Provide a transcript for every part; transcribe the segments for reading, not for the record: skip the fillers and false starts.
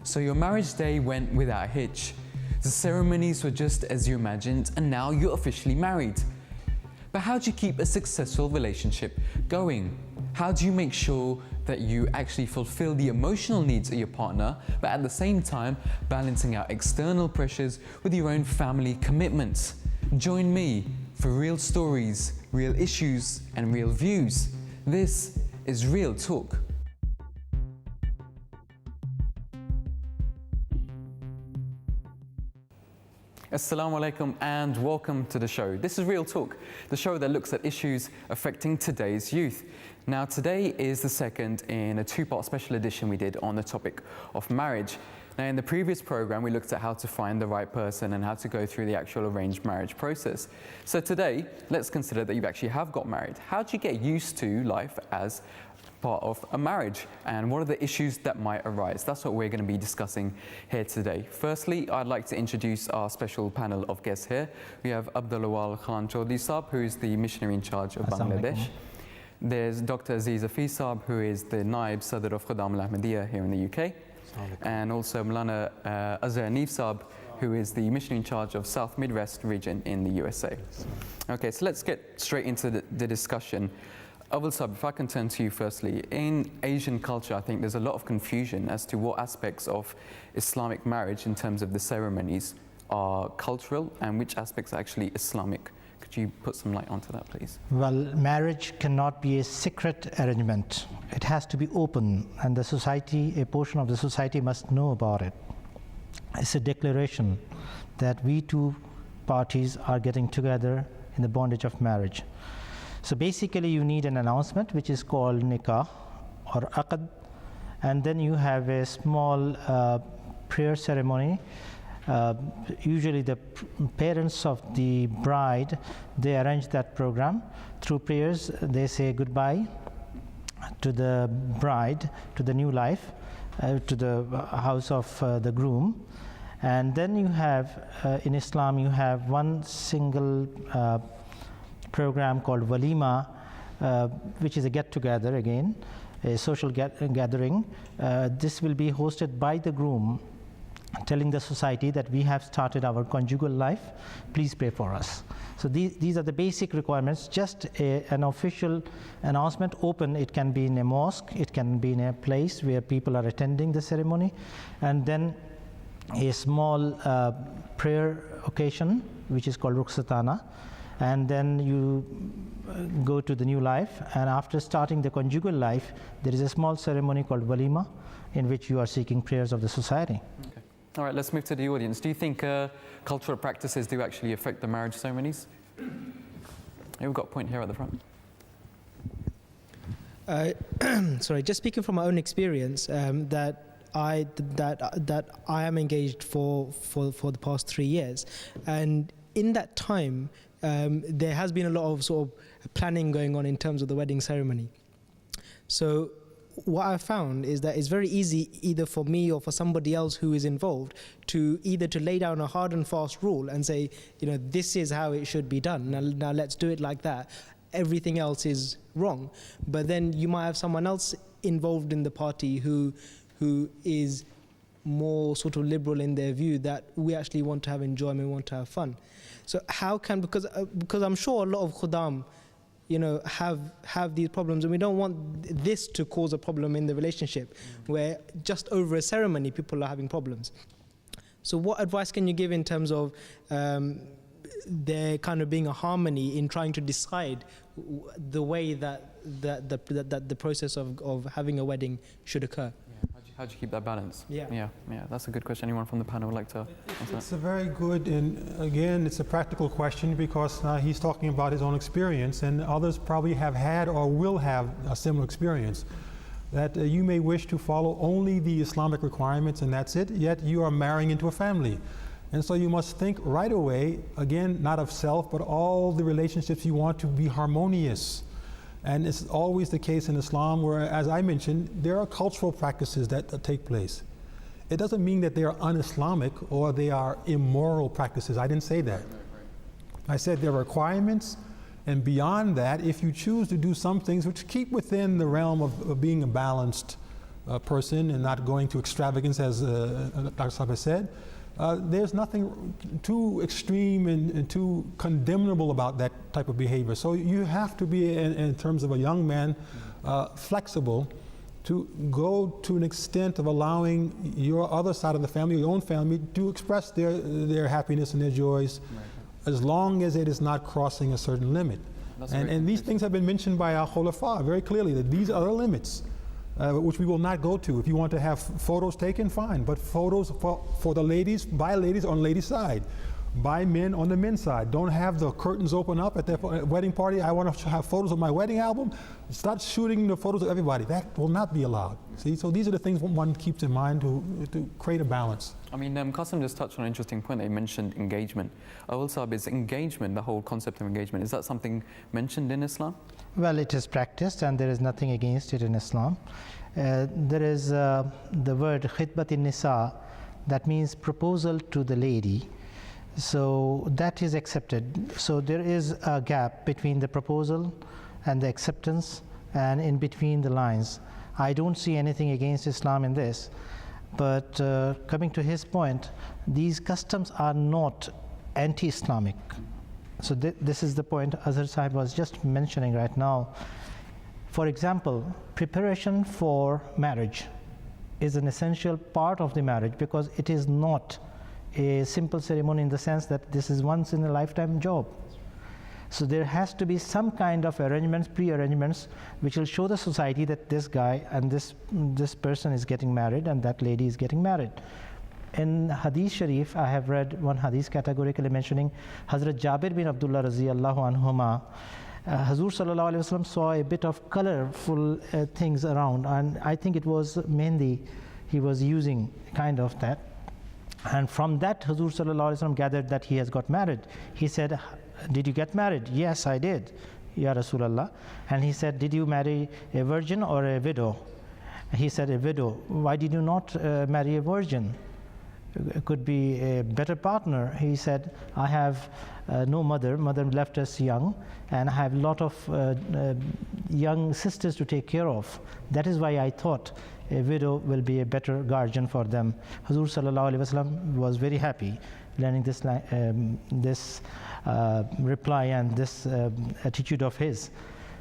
So your marriage day went without a hitch. The ceremonies were just as you imagined, and now you're officially married. But how do you keep a successful relationship going? How do you make sure that you actually fulfill the emotional needs of your partner, but at the same time balancing out external pressures with your own family commitments? Join me for real stories, real issues, and real views. This is Real Talk. Assalamu alaikum and welcome to the show. This is Real Talk, the show that looks at issues affecting today's youth. Now today is the second in a two-part special edition we did on the topic of marriage. Now in the previous program we looked at how to find the right person and how to go through the actual arranged marriage process. So today let's consider that you actually have got married. How do you get used to life as part of a marriage, and what are the issues that might arise? That's what we're going to be discussing here today. Firstly, I'd like to introduce our special panel of guests here. We have Abdulawal Khan Chaudhry Saab, who is the missionary in charge of Bangladesh. There's Dr. Aziz Hafiz Saab, who is the Naib Sadr of Khudam al-Ahmadiyya here in the UK. And also Maulana Azhar Hanif Saab, who is the missionary in charge of South Midwest region in the USA. Okay, so let's get straight into the discussion. Awal Saab, if I can turn to you firstly. In Asian culture, I think there's a lot of confusion as to what aspects of Islamic marriage in terms of the ceremonies are cultural and which aspects are actually Islamic. Could you put some light onto that, please? Well, marriage cannot be a secret arrangement. It has to be open, and the society, a portion of the society must know about it. It's a declaration that we two parties are getting together in the bondage of marriage. So basically you need an announcement which is called nikah or aqd, and then you have a small prayer ceremony. Usually the parents of the bride, they arrange that program. Through prayers they say goodbye to the bride, to the new life, to the house of the groom. And then you have, in Islam you have one single program called walima, which is a get-together again, a social gathering. This will be hosted by the groom, telling the society that we have started our conjugal life, please pray for us. So these are the basic requirements, just an official announcement, open. It can be in a mosque, it can be in a place where people are attending the ceremony, and then a small prayer occasion, which is called rukhsatana. And then you go to the new life, and after starting the conjugal life, there is a small ceremony called walima, in which you are seeking prayers of the society. Okay. All right, let's move to the audience. Do you think cultural practices do actually affect the marriage ceremonies? We've got a point here at the front. Sorry, just speaking from my own experience, that I am engaged for the past 3 years, and in that time, there has been a lot of sort of planning going on in terms of the wedding ceremony. So what I found is that it's very easy, either for me or for somebody else who is involved, to either to lay down a hard and fast rule and say, you know, this is how it should be done. Now let's do it like that. Everything else is wrong. But then you might have someone else involved in the party who is more sort of liberal in their view, that we actually want to have enjoyment, we want to have fun. So how can, because I'm sure a lot of khuddam, you know, have these problems, and we don't want this to cause a problem in the relationship where just over a ceremony people are having problems. So what advice can you give in terms of there kind of being a harmony in trying to decide the way that the process of having a wedding should occur? How do you keep that balance? Yeah, that's a good question. Anyone from the panel would like to answer? It's a very good, and again, it's a practical question, because he's talking about his own experience, and others probably have had or will have a similar experience. That you may wish to follow only the Islamic requirements and that's it, yet you are marrying into a family. And so you must think right away, again, not of self, but all the relationships you want to be harmonious. And it's always the case in Islam where, as I mentioned, there are cultural practices that take place. It doesn't mean that they are un-Islamic or they are immoral practices. I didn't say that. I said there are requirements, and beyond that, if you choose to do some things which keep within the realm of being a balanced person and not going to extravagance, as Dr. Sabah said. There's nothing too extreme and too condemnable about that type of behavior. So you have to be, in terms of a young man, flexible to go to an extent of allowing your other side of the family, your own family, to express their happiness and their joys, as long as it is not crossing a certain limit. And these things have been mentioned by our Khulafa very clearly, that these are the limits. Which we will not go to. If you want to have photos taken, fine, but photos for the ladies, by ladies on ladies' side, by men on the men's side. Don't have the curtains open up at their wedding party. I want to have photos of my wedding album. Start shooting the photos of everybody. That will not be allowed. See, so these are the things one keeps in mind to create a balance. I mean, Qasim just touched on an interesting point. They mentioned engagement. Also, is engagement, the whole concept of engagement, is that something mentioned in Islam? Well, it is practiced and there is nothing against it in Islam. There is the word khitbat nisa, that means proposal to the lady. So that is accepted. So there is a gap between the proposal and the acceptance, and in between the lines. I don't see anything against Islam in this. But coming to his point, these customs are not anti-Islamic. So this is the point Azhar Sahib was just mentioning right now. For example, preparation for marriage is an essential part of the marriage, because it is not a simple ceremony in the sense that this is once in a lifetime job. So there has to be some kind of arrangements, pre-arrangements, which will show the society that this guy and this person is getting married and that lady is getting married. In Hadith Sharif, I have read one Hadith categorically mentioning Hazrat Jabir bin Abdullah Raziyallahu Anhuma. Hazur Sallallahu Alaihi Wasallam saw a bit of colorful things around, and I think it was Mehndi he was using, kind of that. And from that, Hazur Sallallahu Alaihi Wasallam gathered that he has got married. He said, "Did you get married?" "Yes, I did, Ya Rasulallah." And he said, "Did you marry a virgin or a widow?" He said, "A widow." "Why did you not marry a virgin? It could be a better partner." He said, "I have no mother. Mother left us young, and I have a lot of young sisters to take care of. That is why I thought a widow will be a better guardian for them." Hazur Sallallahu Alaihi Wasallam was very happy learning this reply and this attitude of his.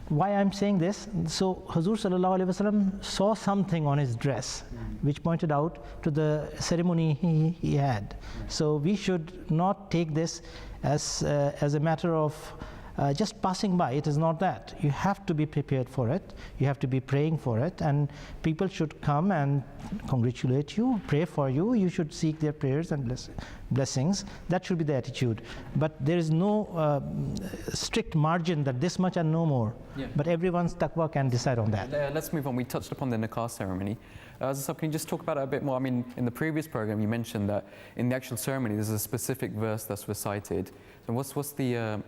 Why I'm saying this? So Hazur Sallallahu Alaihi Wasallam saw something on his dress which pointed out to the ceremony he had. So we should not take this as a matter of just passing by. It is not that. You have to be prepared for it. You have to be praying for it, and people should come and congratulate you, pray for you. You should seek their prayers and blessings. That should be the attitude. But there is no strict margin that this much and no more. Yeah. But everyone's taqwa can decide on that. Let's move on. We touched upon the nikah ceremony. So can you just talk about it a bit more? I mean, in the previous program, you mentioned that in the actual ceremony, there's a specific verse that's recited. So what's the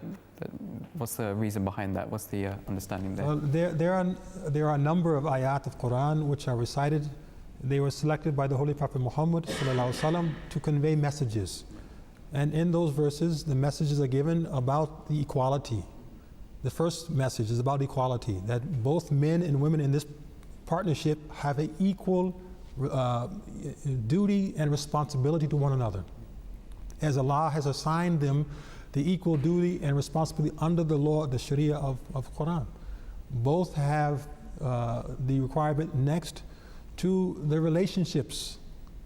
reason behind that? What's the understanding there? There are a number of ayat of Quran which are recited. They were selected by the Holy Prophet Muhammad ﷺ to convey messages. And in those verses, the messages are given about the equality. The first message is about equality, that both men and women in this partnership have an equal duty and responsibility to one another, as Allah has assigned them the equal duty and responsibility under the law, the Sharia of Quran. Both have the requirement next to the relationships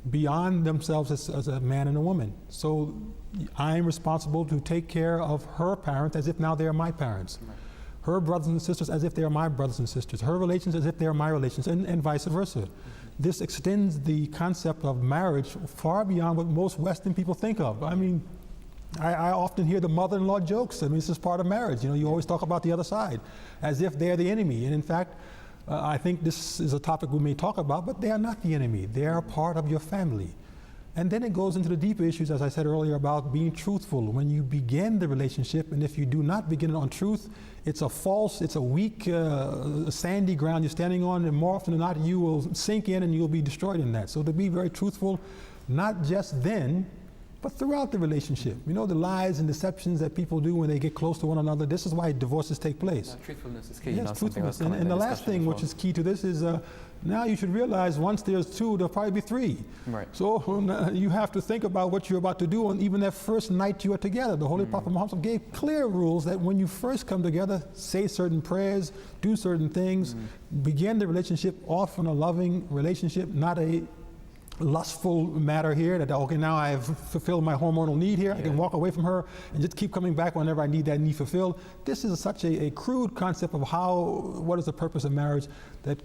beyond themselves as a man and a woman. So I am responsible to take care of her parents as if now they are my parents. Her brothers and sisters as if they are my brothers and sisters. Her relations as if they are my relations, and vice versa. This extends the concept of marriage far beyond what most Western people think of. I mean, I often hear the mother-in-law jokes. I mean, this is part of marriage. You know, you always talk about the other side as if they're the enemy. And in fact, I think this is a topic we may talk about, but they are not the enemy. They are part of your family. And then it goes into the deeper issues, as I said earlier, about being truthful. When you begin the relationship, and if you do not begin it on truth, it's a false, it's a weak, sandy ground you're standing on, and more often than not, you will sink in and you'll be destroyed in that. So to be very truthful, not just then, but throughout the relationship. You know, the lies and deceptions that people do when they get close to one another, this is why divorces take place. Truthfulness is key. Yes, That's something truthfulness. that's come up in And the last discussion thing as which well. is key to this is now you should realize once there's two, there'll probably be three. Right. So you have to think about what you're about to do on even that first night you are together. The Holy Prophet Muhammad gave clear rules that when you first come together, say certain prayers, do certain things, begin the relationship off in a loving relationship, not a lustful matter here that, okay, now I've fulfilled my hormonal need here, I can walk away from her and just keep coming back whenever I need that need fulfilled. This is such a crude concept of what is the purpose of marriage, that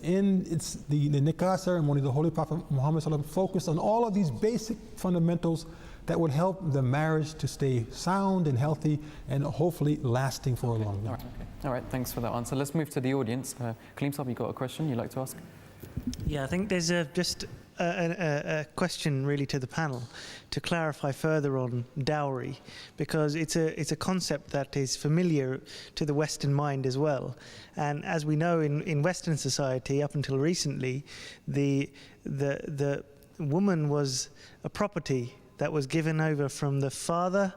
in the nikah ceremony, the Holy Prophet Muhammad focused on all of these basic fundamentals that would help the marriage to stay sound and healthy and hopefully lasting for a long time. All right, thanks for that answer. Let's move to the audience. Kaleem Saab, you got a question you'd like to ask? Yeah, I think there's just a question really to the panel to clarify further on dowry, because it's a concept that is familiar to the Western mind as well. And as we know in Western society, up until recently, the woman was a property that was given over from the father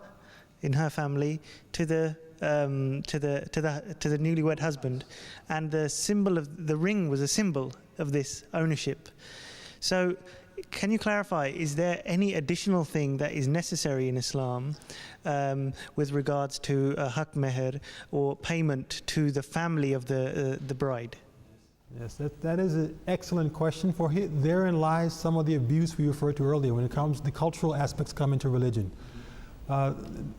in her family to the newlywed husband, and the symbol of the ring was a symbol of this ownership. So can you clarify, is there any additional thing that is necessary in Islam with regards to a haq meher or payment to the family of the bride? Yes, that is an excellent question. Therein lies some of the abuse we referred to earlier when it comes, the cultural aspects come into religion.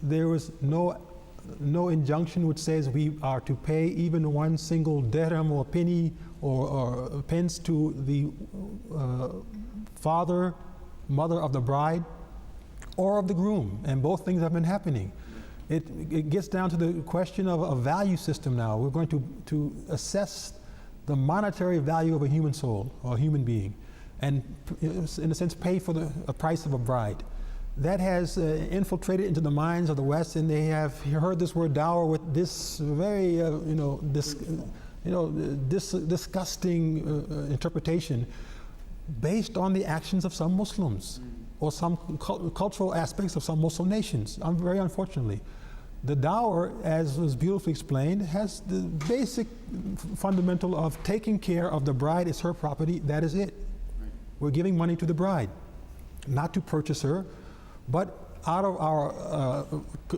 There was no injunction which says we are to pay even one single dirham or penny or pence to the father, mother of the bride, or of the groom, and both things have been happening. It gets down to the question of a value system now. We're going to assess the monetary value of a human soul or a human being, and in a sense pay for a price of a bride. That has infiltrated into the minds of the West, and they have heard this word dower with this very disgusting interpretation based on the actions of some Muslims or some cultural aspects of some Muslim nations. Very unfortunately. The dower, as was beautifully explained, has the basic fundamental of taking care of the bride as her property. That is it. We're giving money to the bride, not to purchase her, but out of our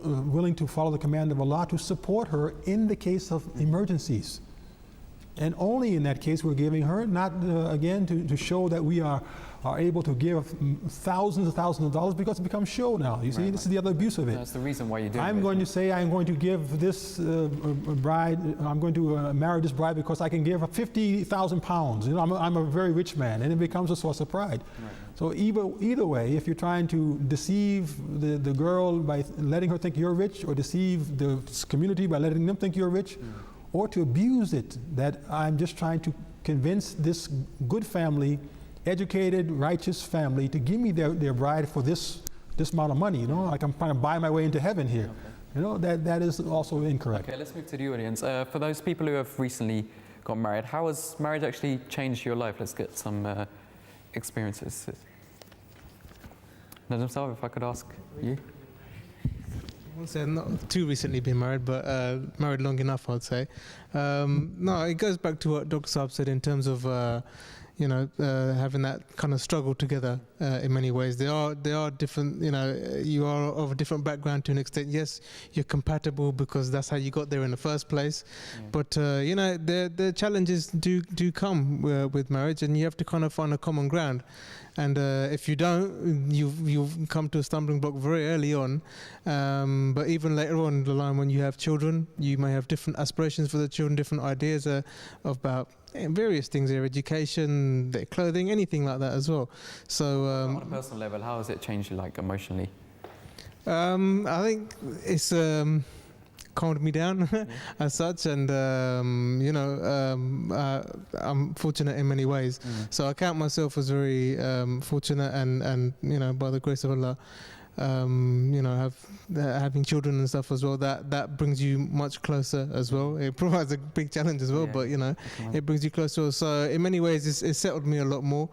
willing to follow the command of Allah to support her in the case of emergencies. And only in that case we're giving her, not again to show that we are able to give thousands of dollars, because it becomes show now. You see, this is the other abuse of it. That's the reason why you do it. I'm going to say I'm going to give this bride, I'm going to marry this bride because I can give her 50,000 pounds. You know, I'm a very rich man, and it becomes a source of pride. Right. So either way, if you're trying to deceive the girl by letting her think you're rich, or deceive the community by letting them think you're rich, or to abuse it, that I'm just trying to convince this good family, educated, righteous family, to give me their bride for this amount of money. You know, like I'm trying to buy my way into heaven here. Okay. You know, that is also incorrect. Okay, let's move to the audience. For those people who have recently got married, how has marriage actually changed your life? Let's get some experiences. Najm Saab, if I could ask you. I would say not too recently been married, but married long enough, I'd say. No, it goes back to what Dr. Saab said in terms of having that kind of struggle together in many ways. They are different, you are of a different background to an extent. Yes, you're compatible because that's how you got there in the first place. Yeah. But, the challenges do come with marriage, and you have to kind of find a common ground. And if you don't, you've come to a stumbling block very early on. But even later on the line, when you have children, you may have different aspirations for the children, different ideas about various things, their education, their clothing, anything like that as well. So on a personal level, how has it changed you, like emotionally? I think it's calmed me down as such, and I'm fortunate in many ways. So I count myself as very fortunate, and by the grace of Allah, having children and stuff as well, that brings you much closer as well. It provides a big challenge as well, Yeah, but it brings you closer. So in many ways, it's settled me a lot more,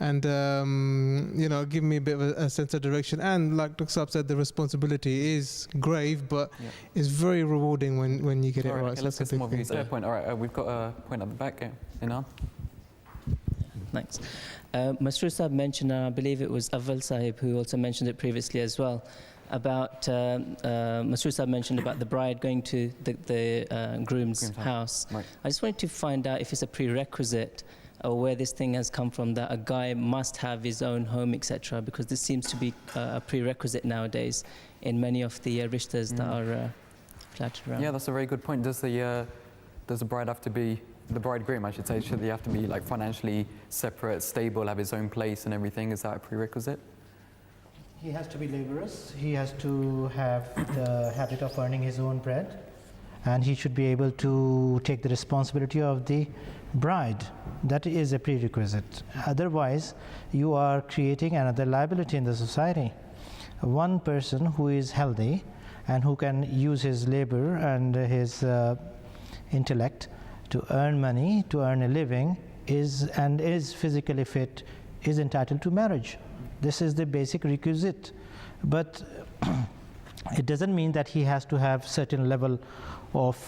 and given me a bit of a sense of direction. And like Dr. Saab said, the responsibility is grave, but it's very rewarding when you get it right. Okay, So let's that's get a some more big views. thing. Fair point. All right, we've got a point at the back. Inan. Thanks. Masroor Sahib mentioned, and I believe it was Awal Sahib who also mentioned it previously as well, about Masroor Sahib mentioned about the bride going to the groom's house. Right. I just wanted to find out if it's a prerequisite or where this thing has come from, that a guy must have his own home, etc., because this seems to be a prerequisite nowadays in many of the rishtas that are flattered around. Yeah, that's a very good point. Does the bride have to be, the bridegroom, I should say, should they have to be like financially separate, stable, have his own place and everything? Is that a prerequisite? He has to be laborious. He has to have the habit of earning his own bread, and he should be able to take the responsibility of the bride. That is a prerequisite. Otherwise, you are creating another liability in the society. One person who is healthy and who can use his labor and his intellect to earn money, to earn a living, is physically fit, is entitled to marriage. This is the basic requisite. But it doesn't mean that he has to have certain level of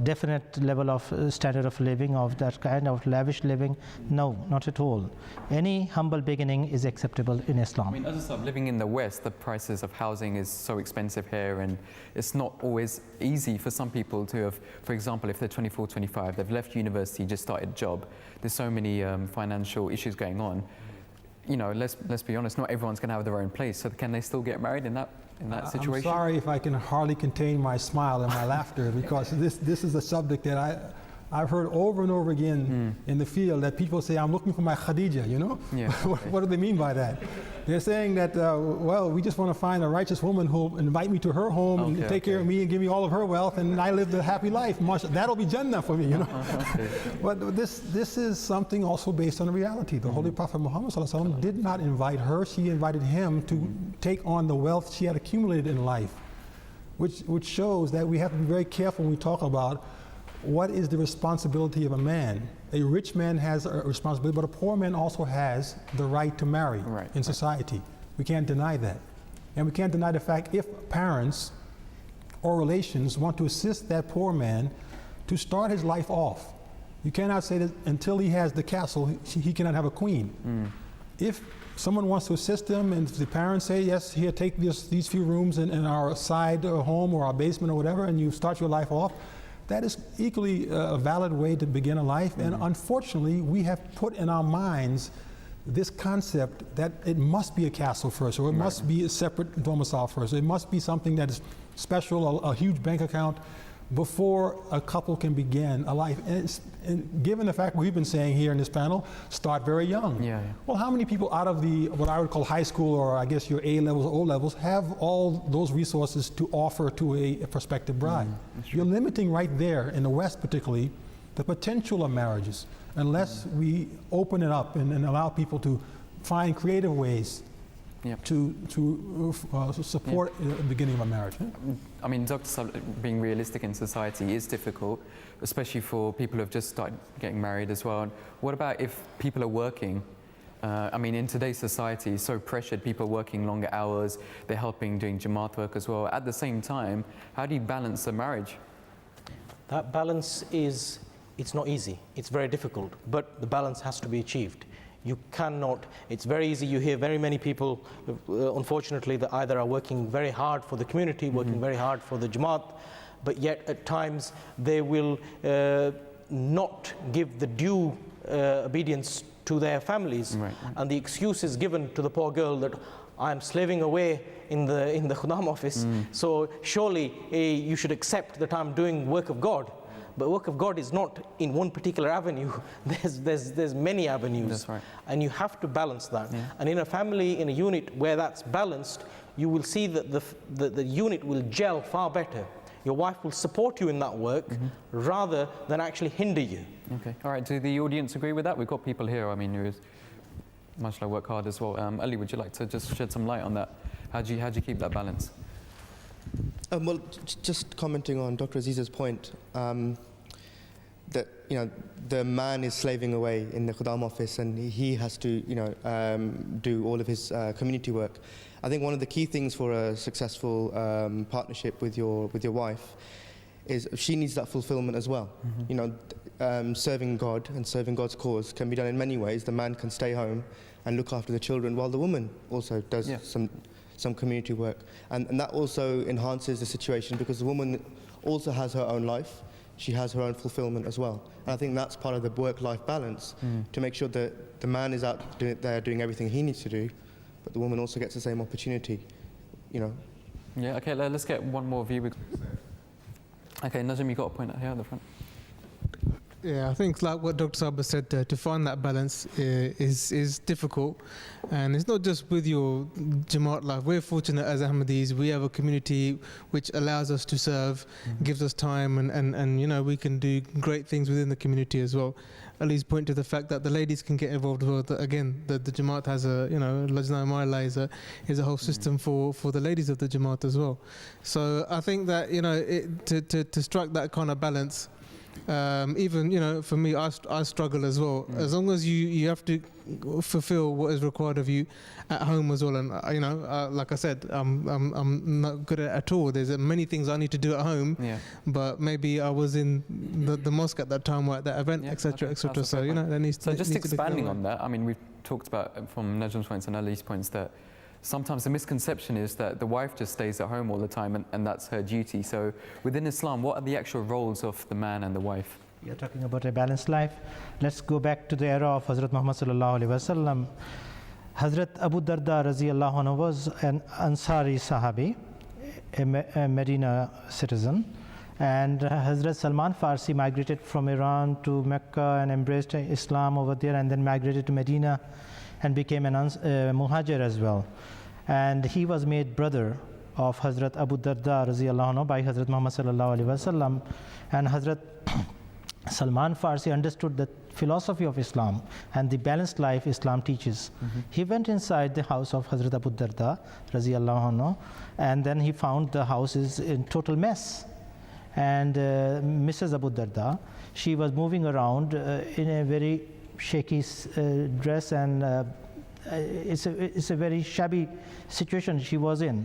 definite level of standard of living, of that kind of lavish living. No, not at all. Any humble beginning is acceptable in Islam. I mean, as I said, living in the West, the prices of housing is so expensive here, and it's not always easy for some people to have, for example, if they're 24, 25, they've left university, just started a job, there's so many financial issues going on. Let's be honest, not everyone's going to have their own place, so can they still get married in that situation? I'm sorry if I can hardly contain my smile and my laughter, because this is a subject that I've heard over and over again in the field, that people say, I'm looking for my Khadija, Yeah, okay. What do they mean by that? They're saying that, we just want to find a righteous woman who'll invite me to her home and take care of me and give me all of her wealth, and I live the happy life. That'll be Jannah for me, Okay. But this is something also based on the reality. The Holy Prophet Muhammad ﷺ did not invite her. She invited him to take on the wealth she had accumulated in life, which shows that we have to be very careful when we talk about what is the responsibility of a man. A rich man has a responsibility, but a poor man also has the right to marry in society. We can't deny that. And we can't deny the fact if parents or relations want to assist that poor man to start his life off. You cannot say that until he has the castle, he cannot have a queen. If someone wants to assist him, and if the parents say, yes, here, take these few rooms in our side home or our basement or whatever, and you start your life off, that is equally a valid way to begin a life. And unfortunately, we have put in our minds this concept that it must be a castle first, or it must be a separate domicile first. It must be something that is special, a huge bank account, before a couple can begin a life. And given the fact we've been saying here in this panel, start very young. Yeah. Well, how many people out of what I would call high school, or I guess your A levels or O levels, have all those resources to offer to a prospective bride? You're limiting right there, in the West particularly, the potential of marriages, unless we open it up and allow people to find creative ways to support the beginning of a marriage. I mean, being realistic in society is difficult, especially for people who have just started getting married as well. What about if people are working? In today's society, so pressured, people are working longer hours, they're helping doing Jamaat work as well. At the same time, how do you balance a marriage? That balance it's not easy, it's very difficult, but the balance has to be achieved. You cannot, it's very easy, you hear very many people, unfortunately, that either are working very hard for the community, working very hard for the Jamaat, but yet at times they will not give the due obedience to their families. And the excuse is given to the poor girl that I'm slaving away in the Khudam office, so surely you should accept that I'm doing work of God. But work of God is not in one particular avenue. There's many avenues. That's right. And you have to balance that. And in a family, in a unit where that's balanced, you will see that the unit will gel far better. Your wife will support you in that work rather than actually hinder you. Okay. All right. Do the audience agree with that? We've got people here, who mashallah work hard as well. Ali, would you like to just shed some light on that? How do you keep that balance? Well, just commenting on Dr. Aziz's point, that the man is slaving away in the Khuddam office and he has to do all of his community work. I think one of the key things for a successful partnership with your wife is she needs that fulfillment as well. Serving God and serving God's cause can be done in many ways. The man can stay home and look after the children while the woman also does some community work, and that also enhances the situation because the woman also has her own life. She has her own fulfillment as well. And I think that's part of the work-life balance, to make sure that the man is out there doing everything he needs to do, but the woman also gets the same opportunity, Yeah, okay, let's get one more view. Okay, Najim, you got a point here at the front. Yeah, I think like what Dr. Sabah said, to find that balance is difficult, and it's not just with your Jamaat life. We're fortunate as Ahmadis, we have a community which allows us to serve, gives us time, and we can do great things within the community as well. At least point to the fact that the ladies can get involved as well. Again, the Jamaat has a, Lajna Maila is a whole system for the ladies of the Jamaat as well. So I think that, to strike that kind of balance, even for me, I struggle as well. As long as you have to fulfill what is required of you at home as well, and like I said, I'm not good at all. There's many things I need to do at home, but maybe I was in the mosque at that time or at that event, etc., etc. So that needs to. So just expanding on that, I mean, we've talked about from Najm's points and Ali's points that sometimes the misconception is that the wife just stays at home all the time and that's her duty. So within Islam, what are the actual roles of the man and the wife? You're talking about a balanced life. Let's go back to the era of Hazrat Muhammad sallallahu alaihi wasallam. Hazrat Abu Darda raziyallahu anhu was an Ansari Sahabi, a Medina citizen, and Hazrat Salman Farsi migrated from Iran to Mecca and embraced Islam over there, and then migrated to Medina and became an Muhajir as well. And he was made brother of Hazrat Abu Darda raziyallahu anhu by Hazrat Muhammad sallallahu alaihi wasallam, and Hazrat Salman Farsi understood the philosophy of Islam and the balanced life Islam teaches. He went inside the house of Hazrat Abu Darda raziyallahu anhu, and then he found the house is in total mess. And Mrs. Abu Darda, she was moving around in a very shaky dress, and it's a very shabby situation she was in.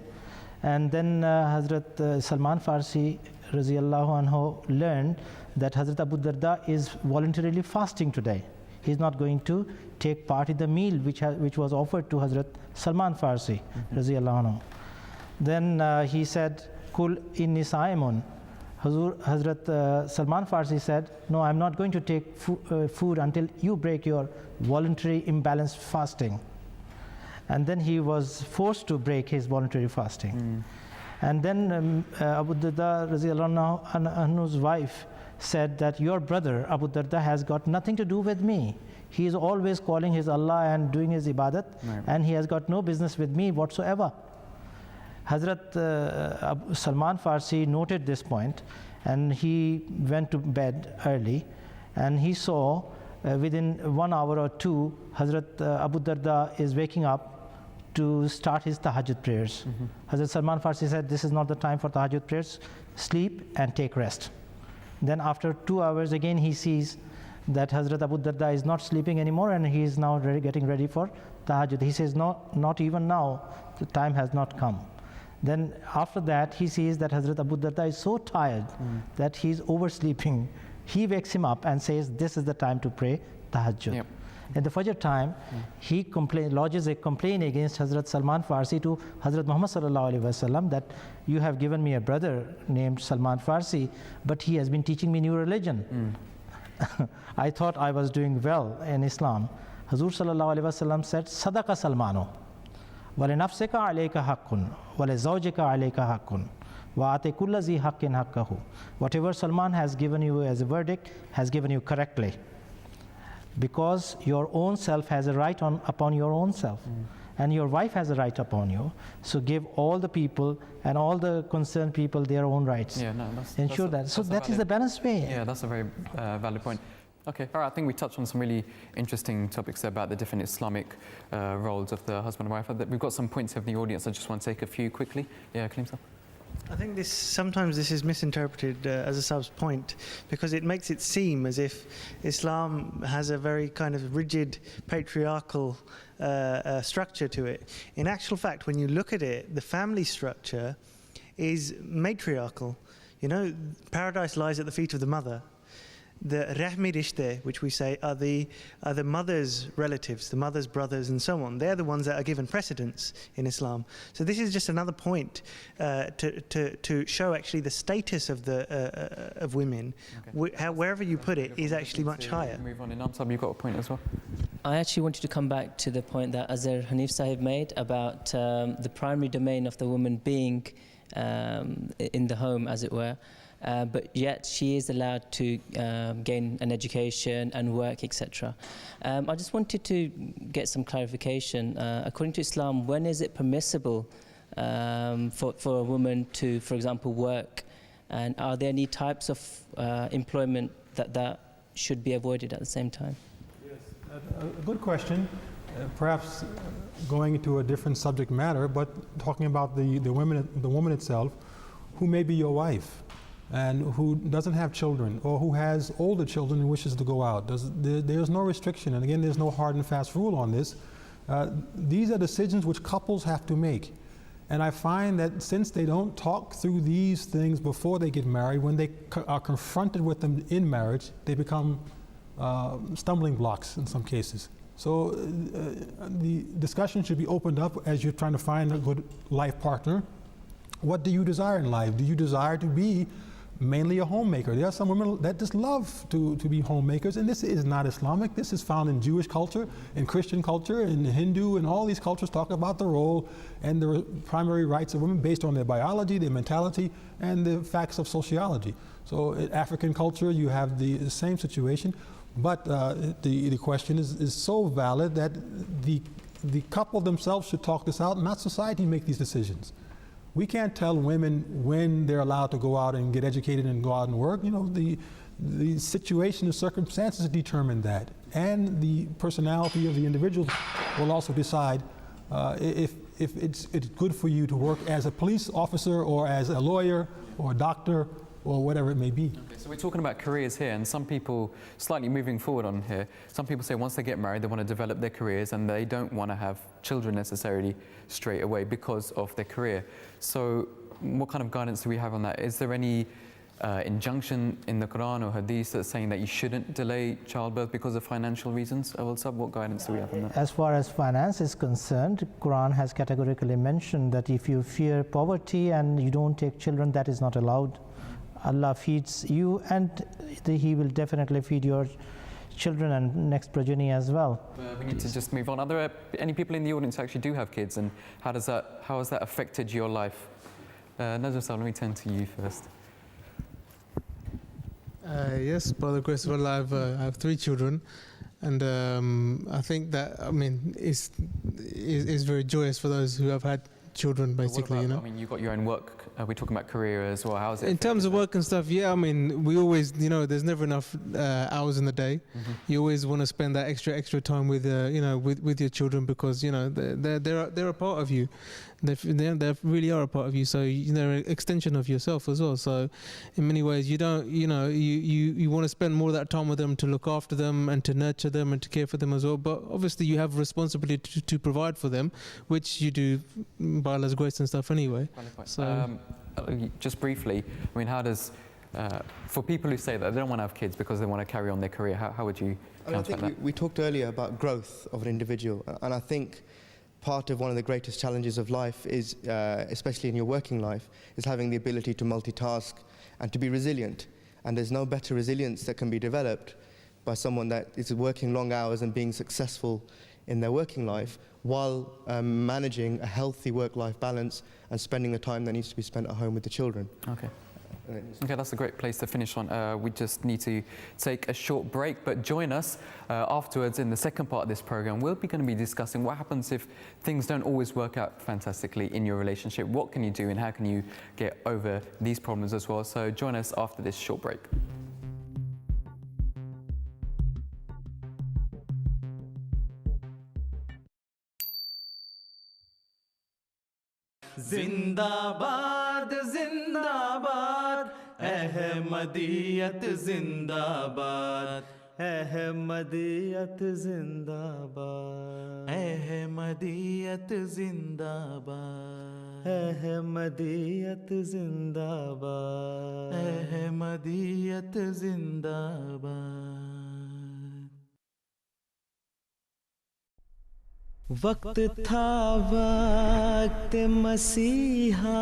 And then Hazrat Salman Farsi raziyallahu anhu learned that Hazrat Abu Darda is voluntarily fasting today. He's not going to take part in the meal which was offered to Hazrat Salman Farsi raziyallahu anhu. Then he said, "Kul inni sa'imun." Hazrat Salman Farsi said, "No, I'm not going to take food until you break your voluntary imbalanced fasting." And then he was forced to break his voluntary fasting. And then Abu Darda raziyallahu anhu's wife said that your brother Abu Darda has got nothing to do with me. He is always calling his Allah and doing his ibadat, and he has got no business with me whatsoever. Hazrat Salman Farsi noted this point, and he went to bed early, and he saw within 1 hour or two, Hazrat Abu Darda is waking up to start his tahajjud prayers. Hazrat Salman Farsi said, "This is not the time for tahajjud prayers, sleep and take rest." Then after 2 hours again he sees that Hazrat Abu Darda is not sleeping anymore, and he is now getting ready for tahajjud. He says, "No, not even now, the time has not come." Then after that he sees that Hazrat Abu Darda is so tired that he is oversleeping. He wakes him up and says, "This is the time to pray tahajjud." At the Fajr time, he lodges a complaint against Hazrat Salman Farsi to Hazrat Muhammad sallallahu alaihi wasallam that you have given me a brother named Salman Farsi, but he has been teaching me new religion. I thought I was doing well in Islam. Hazur sallallahu alaihi wasallam said, "Sadaqa Salmano, wa li nafsika alayka haqqun, wa li zawjika alayka haqqun, wa ati kulla zi haqqin haqqahu." Whatever Salman has given you as a verdict, has given you correctly. Because your own self has a right upon your own self, and your wife has a right upon you. So give all the people and all the concerned people their own rights. Yeah, no, ensure that. So that is the balanced way. Yeah, that's a very valid point. Okay, all right, I think we touched on some really interesting topics there about the different Islamic roles of the husband and wife. We've got some points of the audience. I just want to take a few quickly. Yeah, Kaleem Sahib. I think sometimes this is misinterpreted as a sub's point, because it makes it seem as if Islam has a very kind of rigid patriarchal structure to it. In actual fact, when you look at it, the family structure is matriarchal. You know, paradise lies at the feet of the mother. The rahmi rishte, which we say are the mother's relatives, the mother's brothers and so on. They're the ones that are given precedence in Islam. So this is just another point to show actually the status of women. Okay. Wherever you put it is actually much higher. Move on. Inam Sahib, you've got a point as well. I actually wanted to come back to the point that Azhar Hanif Sahib made about the primary domain of the woman being in the home, as it were. But yet she is allowed to gain an education and work, etc. I just wanted to get some clarification. According to Islam, when is it permissible for a woman to, for example, work? And are there any types of employment that should be avoided at the same time? Yes, a good question. Perhaps going into a different subject matter, but talking about the woman itself, who may be your wife, and who doesn't have children, or who has older children and wishes to go out. There's no restriction, and again, there's no hard and fast rule on this. These are decisions which couples have to make. And I find that since they don't talk through these things before they get married, when they are confronted with them in marriage, they become stumbling blocks in some cases. So the discussion should be opened up as you're trying to find a good life partner. What do you desire in life? Do you desire to be mainly a homemaker? There are some women that just love to be homemakers, and this is not Islamic. This is found in Jewish culture, in Christian culture, in Hindu, and all these cultures talk about the role and the primary rights of women based on their biology, their mentality, and the facts of sociology. So in African culture, you have the same situation, but the question is so valid that the couple themselves should talk this out, not society make these decisions. We can't tell women when they're allowed to go out and get educated and go out and work. You know, the situation, the circumstances determine that. And the personality of the individual will also decide if it's good for you to work as a police officer or as a lawyer or a doctor or whatever it may be. Okay, so we're talking about careers here, and some people, slightly moving forward on here, some people say once they get married, they want to develop their careers and they don't want to have children necessarily straight away because of their career. So what kind of guidance do we have on that? Is there any injunction in the Quran or Hadith that's saying that you shouldn't delay childbirth because of financial reasons? Awal Sahib, what guidance do we have on that? As far as finance is concerned, Quran has categorically mentioned that if you fear poverty and you don't take children, that is not allowed. Allah feeds you, and He will definitely feed your children and next progeny as well. We need to just move on. Are there any people in the audience who actually do have kids, and how has that affected your life? Najm Sahib, let me turn to you first. Yes, by the grace of Allah, I have 3 children, and I think that it's very joyous for those who have had children, basically. What about, you've got your own work. We're talking about career as well. How is it? In terms of work and stuff, yeah, we always, there's never enough hours in the day. Mm-hmm. You always want to spend that extra time with, with your children, because they're a part of you. They really are a part of you. So they're an extension of yourself as well. So in many ways, you don't, you want to spend more of that time with them, to look after them and to nurture them and to care for them as well. But obviously, you have a responsibility to provide for them, which you do by Allah's grace and stuff anyway. So. Just briefly, how does, for people who say that they don't want to have kids because they want to carry on their career, how would you counter that? We talked earlier about growth of an individual, and I think part of one of the greatest challenges of life is, especially in your working life, is having the ability to multitask and to be resilient. And there's no better resilience that can be developed by someone that is working long hours and being successful in their working life while managing a healthy work-life balance and spending the time that needs to be spent at home with the children. Okay. Okay, that's a great place to finish on. We just need to take a short break, but join us afterwards in the second part of this program. We're going to be discussing what happens if things don't always work out fantastically in your relationship. What can you do and how can you get over these problems as well? So join us after this short break. जिंदाबाद जिंदाबाद अहमदियत जिंदाबाद अहमदियत जिंदाबाद अहमदियत जिंदाबाद अहमदियत जिंदाबाद अहमदियत जिंदाबाद वक्त था वक्त मसीहा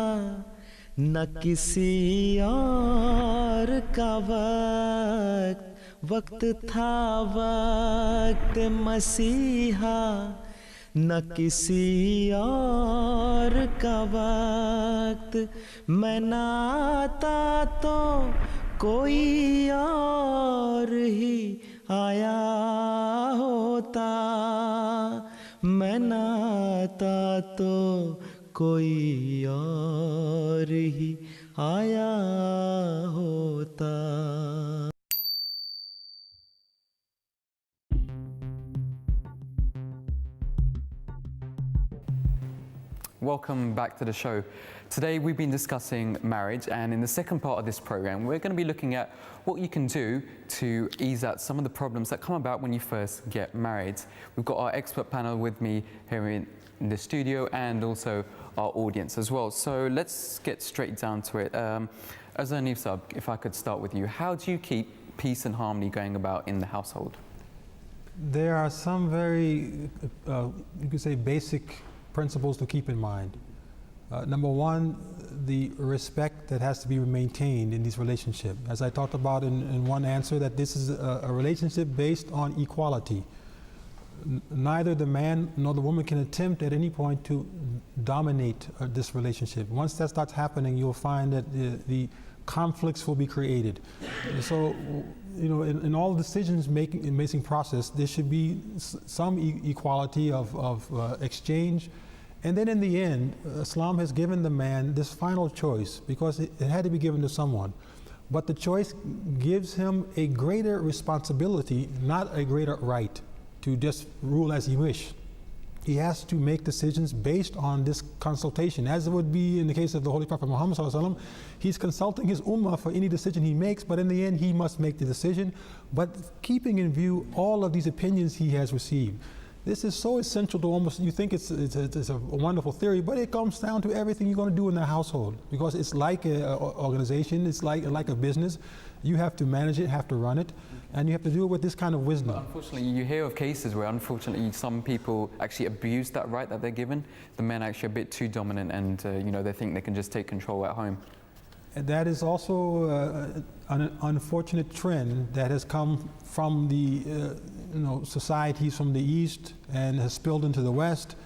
न किसी और का वक्त था वक्त मसीहा न किसी और का वक्त मैं ना आता तो कोई और ही आया होता मैं ना आता तो कोई और ही आया होता Welcome back to the show. Today we've been discussing marriage, and in the second part of this program we're going to be looking at what you can do to ease out some of the problems that come about when you first get married. We've got our expert panel with me here in the studio and also our audience as well. So let's get straight down to it. Azhar Hanif Sahab, if I could start with you, how do you keep peace and harmony going about in the household? There are some very, you could say, basic principles to keep in mind. Number one, the respect that has to be maintained in these relationships. As I talked about in one answer, that this is a relationship based on equality. Neither the man nor the woman can attempt at any point to dominate this relationship. Once that starts happening, you'll find that the conflicts will be created. So, you know, in all decisions making process, there should be some equality of exchange. And then in the end, Islam has given the man this final choice, because it had to be given to someone. But the choice gives him a greater responsibility, not a greater right to just rule as he wishes. He has to make decisions based on this consultation, as it would be in the case of the Holy Prophet Muhammad ﷺ. He's consulting his ummah for any decision he makes, but in the end he must make the decision, but keeping in view all of these opinions he has received. This is so essential to almost, you think it's a wonderful theory, but it comes down to everything you're going to do in the household, because it's like an organization, it's like a business. You have to manage it, have to run it, and you have to do it with this kind of wisdom. But unfortunately, you hear of cases where unfortunately some people actually abuse that right that they're given. The men are actually a bit too dominant, and you know, they think they can just take control at home. And that is also an unfortunate trend that has come from the societies from the East and has spilled into the West.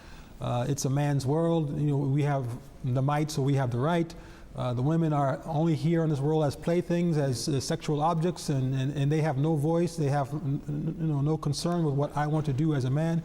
It's a man's world. You know, we have the might, so we have the right. The women are only here in this world as playthings, as sexual objects, and they have no voice. They have no concern with what I want to do as a man.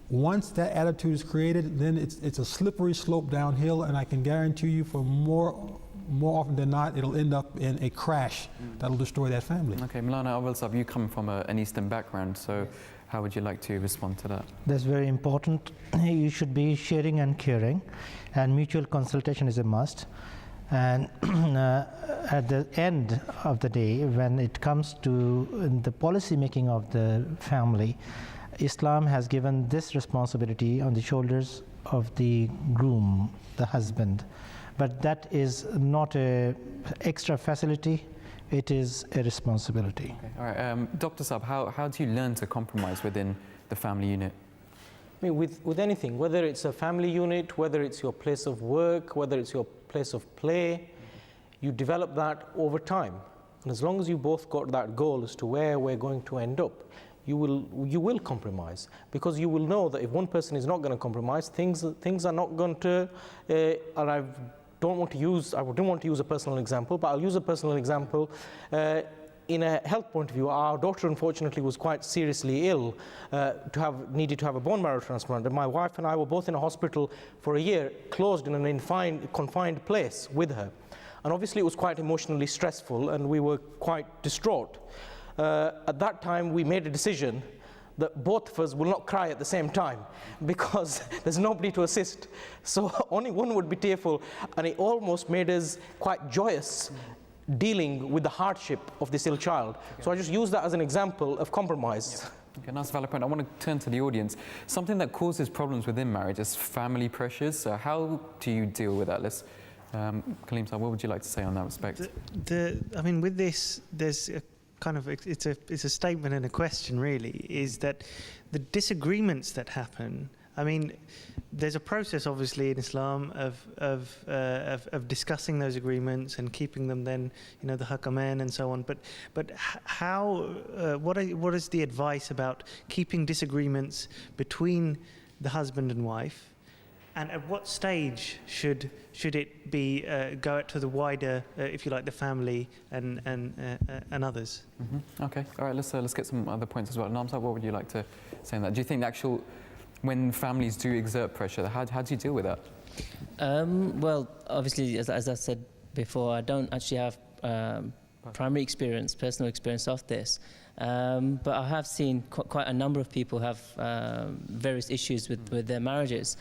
Once that attitude is created, then it's a slippery slope downhill, and I can guarantee you, for more often than not, it'll end up in a crash that'll destroy that family. Okay, Maulana Awal Sahab, you come from an Eastern background, so how would you like to respond to that? That's very important. You should be sharing and caring, and mutual consultation is a must. And at the end of the day, when it comes to the policy making of the family, Islam has given this responsibility on the shoulders of the groom, the husband. But that is not an extra facility, it is a responsibility. Okay. All right, Dr. Saab, how do you learn to compromise within the family unit? I mean, with anything, whether it's a family unit, whether it's your place of work, whether it's your place of play, you develop that over time. And as long as you both got that goal as to where we're going to end up, you will compromise, because you will know that if one person is not going to compromise, things are not going to. And I don't want to use a personal example, but I'll use a personal example. In a health point of view, our daughter unfortunately was quite seriously ill, needed to have a bone marrow transplant, and my wife and I were both in a hospital for a year, closed in an confined place with her. And obviously it was quite emotionally stressful, and we were quite distraught. At that time we made a decision that both of us will not cry at the same time because there's nobody to assist. So only one would be tearful, and it almost made us quite joyous dealing with the hardship of this ill child. So I just use that as an example of compromise. Okay, nice valid point. I want to turn to the audience. Something that causes problems within marriage is family pressures. So how do you deal with that? Let's, Kaleem, what would you like to say on that respect? I mean, with this, there's a kind of it's a statement and a question really. Is that the disagreements that happen? I mean, there's a process obviously in Islam of discussing those agreements and keeping them then, you know, the hakaman and so on. But how? What is the advice about keeping disagreements between the husband and wife? And at what stage should it be go out to the wider, if you like, the family and others? Mm-hmm. Okay, all right. Let's get some other points as well. Namzat, what would you like to say on that? Do you think the actual, when families do exert pressure, how do you deal with that? Well, obviously, as I said before, I don't actually have primary experience, personal experience of this. But I have seen quite a number of people have various issues with their marriages.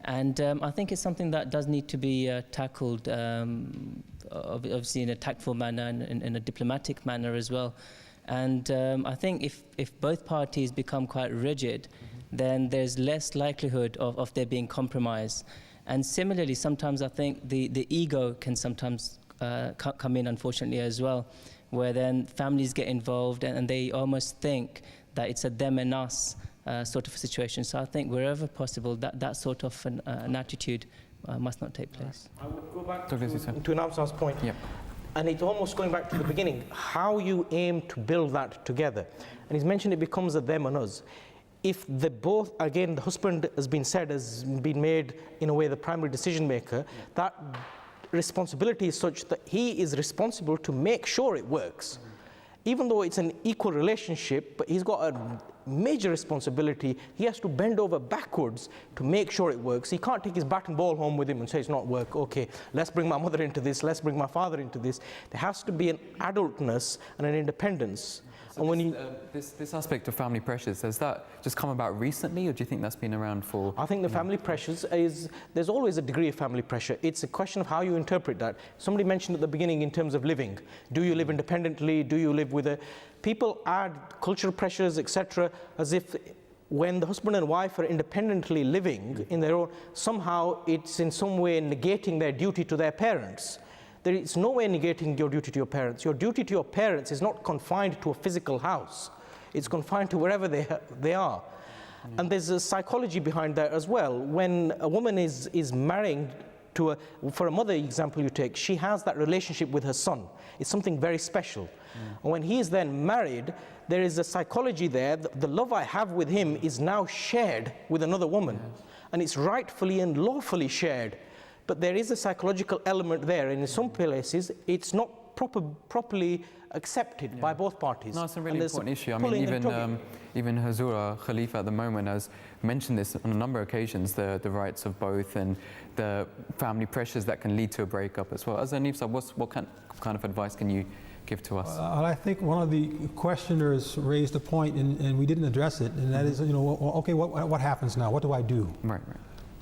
And I think it's something that does need to be tackled, obviously in a tactful manner and in a diplomatic manner as well. And I think if both parties become quite rigid, then there's less likelihood of there being compromise. And similarly, sometimes I think the ego can sometimes come in, unfortunately, as well, where then families get involved and they almost think that it's a them and us sort of a situation. So I think wherever possible, that sort of an attitude must not take place. I would go back to Namzat's point. Yeah. And it's almost going back to the beginning, how you aim to build that together. And he's mentioned it becomes a them and us. If the both, again, the husband has been made in a way the primary decision maker, that responsibility is such that he is responsible to make sure it works. Even though it's an equal relationship, but he's got a major responsibility. He has to bend over backwards to make sure it works. He can't take his bat and ball home with him and say it's not work. Okay, let's bring my mother into this, let's bring my father into this. There has to be an adultness and an independence. So and when this aspect of family pressures, has that just come about recently, or do you think that's been around for? I think the family pressures there's always a degree of family pressure. It's a question of how you interpret that. Somebody mentioned at the beginning in terms of living. Do you live independently? Do you live with a... People add cultural pressures, etc., as if when the husband and wife are independently living in their own, somehow it's in some way negating their duty to their parents. There is no way negating your duty to your parents. Your duty to your parents is not confined to a physical house. It's confined to wherever they are. And there's a psychology behind that as well. When a woman is marrying to for a mother example you take, she has that relationship with her son. It's something very special. And when he is then married, there is a psychology there. The love I have with him is now shared with another woman. And it's rightfully and lawfully shared. But there is a psychological element there, and in some places, it's not properly accepted by both parties. No, it's a really important issue. I mean, even Hazura Khalifa at the moment has mentioned this on a number of occasions, the rights of both and the family pressures that can lead to a breakup as well. As Anif said, what kind of advice can you give to us? I think one of the questioners raised a point, and we didn't address it, and that is, okay, what happens now? What do I do? Right.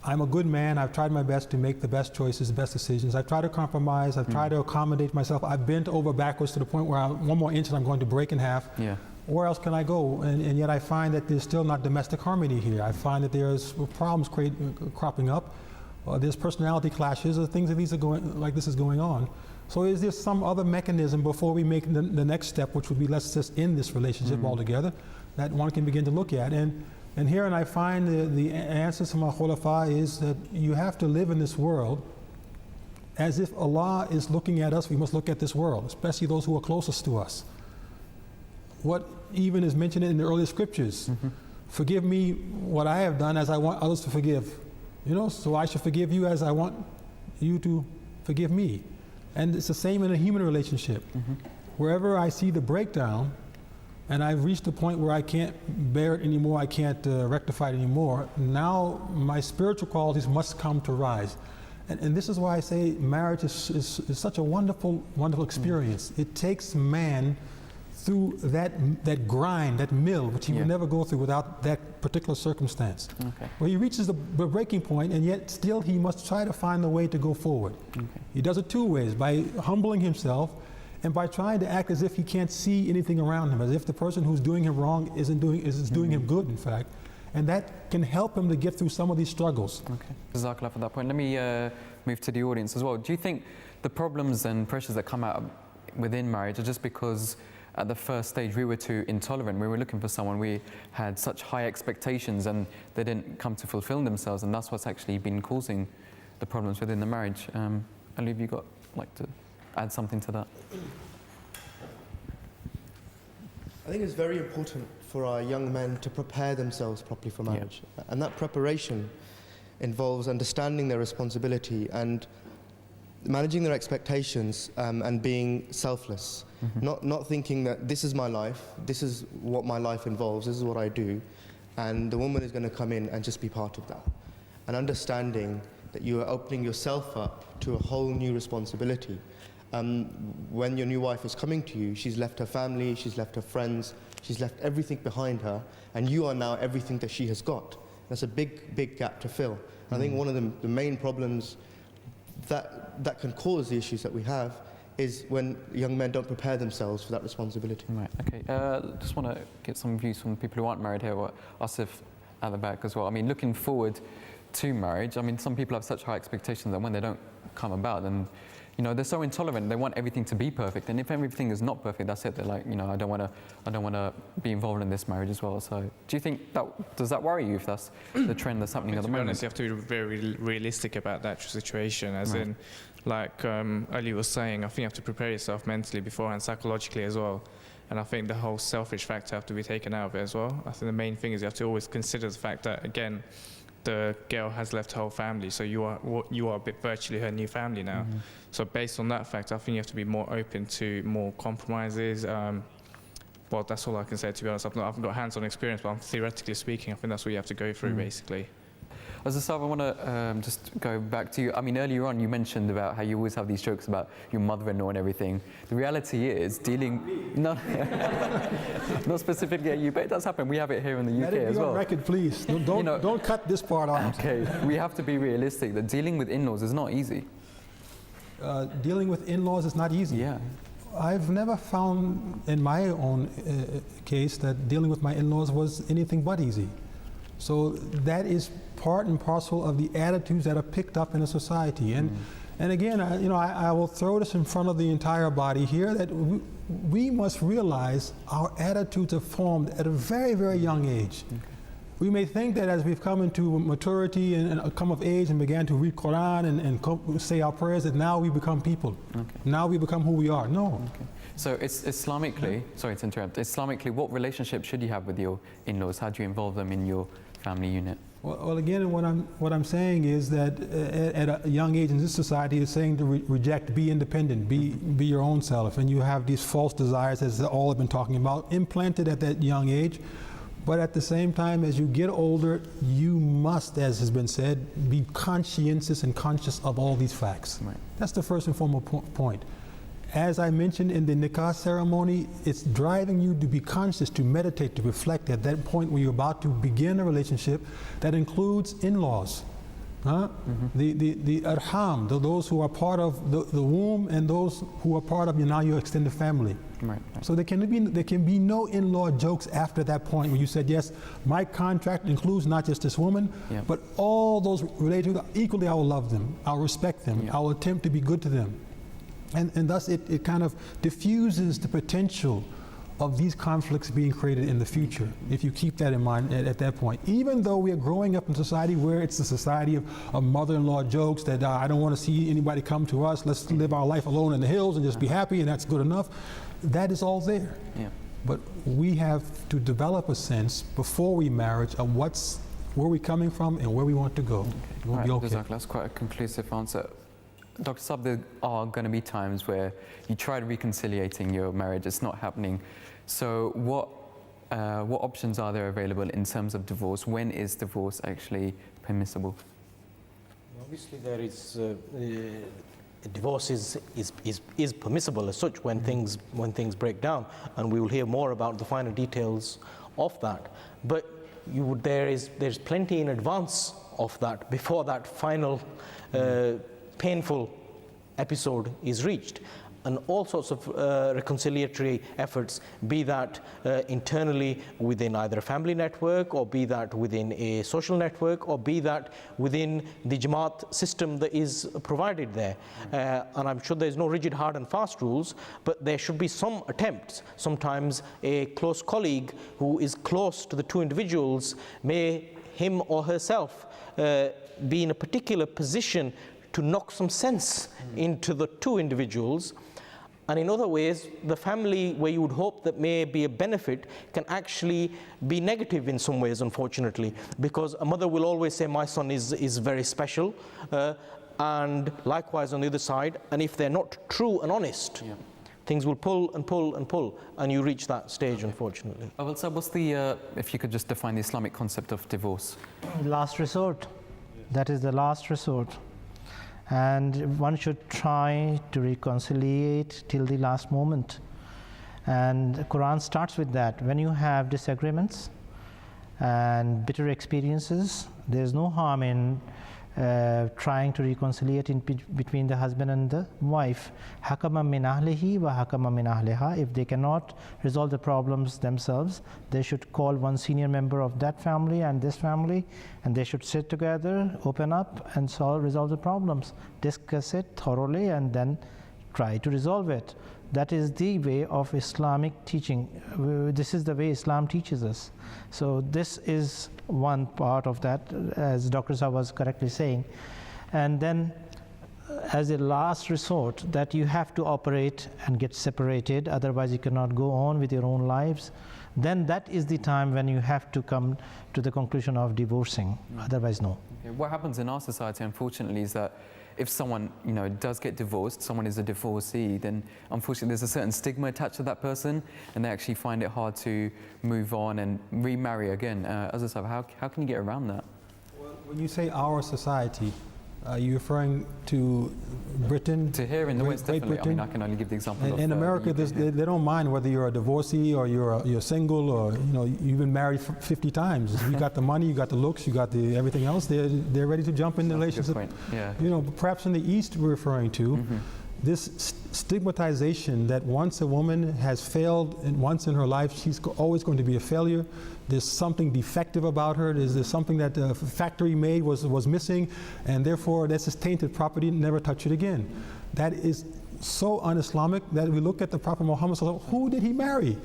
I'm a good man. I've tried my best to make the best choices, the best decisions. I've tried to compromise. I've tried to accommodate myself. I've bent over backwards to the point where one more inch and I'm going to break in half. Yeah. Where else can I go? And yet I find that there's still not domestic harmony here. I find that there's problems cropping up. There's personality clashes, or things like this is going on. So is there some other mechanism before we make the next step, which would be let's just end this relationship altogether, that one can begin to look at? And here, I find the answer to my khulafa is that you have to live in this world as if Allah is looking at us. We must look at this world, especially those who are closest to us. What even is mentioned in the earlier scriptures, forgive me what I have done as I want others to forgive. So I should forgive you as I want you to forgive me. And it's the same in a human relationship. Wherever I see the breakdown, and I've reached the point where I can't bear it anymore, I can't rectify it anymore, now my spiritual qualities must come to rise. And this is why I say marriage is such a wonderful, wonderful experience. It takes man through that grind, that mill, which he Yeah. would never go through without that particular circumstance. Okay. Where he reaches the breaking point, and yet still he must try to find a way to go forward. Okay. He does it two ways: by humbling himself, and by trying to act as if he can't see anything around him, as if the person who's doing him wrong is doing him good, in fact, and that can help him to get through some of these struggles. Okay. Jazakallah for that point. Let me move to the audience as well. Do you think the problems and pressures that come out within marriage are just because at the first stage we were too intolerant, we were looking for someone, we had such high expectations and they didn't come to fulfill themselves, and that's what's actually been causing the problems within the marriage? Ali, have you got like to add something to that? I think it's very important for our young men to prepare themselves properly for marriage. And that preparation involves understanding their responsibility and managing their expectations and being selfless. Not thinking that this is my life, this is what my life involves, this is what I do, and the woman is going to come in and just be part of that. And understanding that you are opening yourself up to a whole new responsibility. When your new wife is coming to you, she's left her family, she's left her friends, she's left everything behind her, and you are now everything that she has got. That's a big, big gap to fill. I think one of the main problems that can cause the issues that we have is when young men don't prepare themselves for that responsibility. Right, okay. Just want to get some views from people who aren't married here, or Asif at the back as well. I mean, looking forward to marriage, I mean, some people have such high expectations that when they don't come about, then, you know, they're so intolerant, they want everything to be perfect. And if everything is not perfect, that's it. They're like, you know, I don't want to be involved in this marriage as well. So do you think does that worry you if that's the trend that's happening at the To be moment? honest, you have to be very realistic about that situation, as in, like Ali was saying, I think you have to prepare yourself mentally beforehand, psychologically as well. And I think the whole selfish factor have to be taken out of it as well. I think the main thing is you have to always consider the fact that, again, the girl has left her whole family, so you are virtually her new family now. So based on that fact, I think you have to be more open to more compromises. Well, that's all I can say, to be honest. I've not got hands-on experience, but theoretically speaking, I think that's what you have to go through, basically. As a sub, I want to just go back to you. I mean, earlier on you mentioned about how you always have these jokes about your mother-in-law and everything. The reality is not specifically at you, but it does happen. We have it here in the UK Let it as be well. on record, please. Don't cut this part out. Okay, we have to be realistic that dealing with in-laws is not easy. Dealing with in-laws is not easy. Yeah. I've never found in my own case that dealing with my in-laws was anything but easy. So that is part and parcel of the attitudes that are picked up in a society. And again, I will throw this in front of the entire body here, that we must realize our attitudes are formed at a very, very young age. We may think that as we've come into maturity and come of age and began to read Quran and say our prayers, that now we become people. Now we become who we are. No. So it's Islamically, sorry to interrupt, Islamically, what relationship should you have with your in-laws? How do you involve them in your family unit? Well, again, what I'm saying is that at a young age in this society, is saying to reject, be independent, be your own self, and you have these false desires, as all have been talking about, implanted at that young age. But at the same time, as you get older, you must, as has been said, be conscientious and conscious of all these facts. Right. That's the first and foremost point. As I mentioned in the nikah ceremony, it's driving you to be conscious, to meditate, to reflect at that point where you're about to begin a relationship that includes in-laws. The arham, those who are part of the womb, and those who are part of your extended family. Right. So there can be no in-law jokes after that point where you said, yes, my contract includes not just this woman, but all those related to equally. I will love them, I'll respect them, I will attempt to be good to them. And thus it kind of diffuses the potential of these conflicts being created in the future, if you keep that in mind at that point. Even though we are growing up in a society where it's a society of mother-in-law jokes, that I don't want to see anybody come to us, let's live our life alone in the hills and just be happy, and that's good enough. That is all there. Yeah. But we have to develop a sense before we marriage of where we're coming from and where we want to go. We'll be okay. That's quite a conclusive answer. Dr. Saab, there are going to be times where you tried reconciliating your marriage, it's not happening. So what options are there available in terms of divorce? When is divorce actually permissible? Obviously, there is divorce is permissible as such when things break down, and we will hear more about the finer details of that. But there's plenty in advance of that before that final painful episode is reached. And all sorts of reconciliatory efforts, be that internally within either a family network, or be that within a social network, or be that within the Jamaat system that is provided there. And I'm sure there's no rigid, hard and fast rules, but there should be some attempts. Sometimes a close colleague who is close to the two individuals may him or herself be in a particular position to knock some sense into the two individuals. And in other ways, the family where you would hope that may be a benefit can actually be negative in some ways, unfortunately, because a mother will always say, my son is very special, and likewise on the other side, and if they're not true and honest, things will pull and pull and pull, and you reach that stage, unfortunately. Well, so what's the, if you could just define the Islamic concept of divorce? Last resort. That is the last resort. And one should try to reconciliate till the last moment. And the Quran starts with that. When you have disagreements and bitter experiences, there's no harm in trying to reconciliate between the husband and the wife. Hakama min ahlihi wa hakama min ahliha. If they cannot resolve the problems themselves, they should call one senior member of that family and this family, and they should sit together, open up, and resolve the problems. Discuss it thoroughly and then try to resolve it. That is the way of Islamic teaching. This is the way Islam teaches us. So this is one part of that, as Dr. Saab was correctly saying. And then as a last resort, that you have to operate and get separated, otherwise you cannot go on with your own lives. Then that is the time when you have to come to the conclusion of divorcing, otherwise no. Okay. What happens in our society, unfortunately, is that if someone, does get divorced, someone is a divorcee, then unfortunately there's a certain stigma attached to that person, and they actually find it hard to move on and remarry again. How can you get around that? Well, when you say our society, are you referring to Britain? To here in the West, definitely. Britain? I can only give the example of in America, they don't mind whether you're a divorcee or you're single, or you've been married 50 times. You got the money, you got the looks, you got the everything else. They're ready to jump in the relationship. Yeah. Perhaps in the East we're referring to this stigmatization that once a woman has failed and once in her life, she's always going to be a failure. There's something defective about her. There's something that the factory made was missing, and therefore that's a tainted property, never touch it again. That is so un-Islamic that we look at the Prophet Muhammad, who did he marry?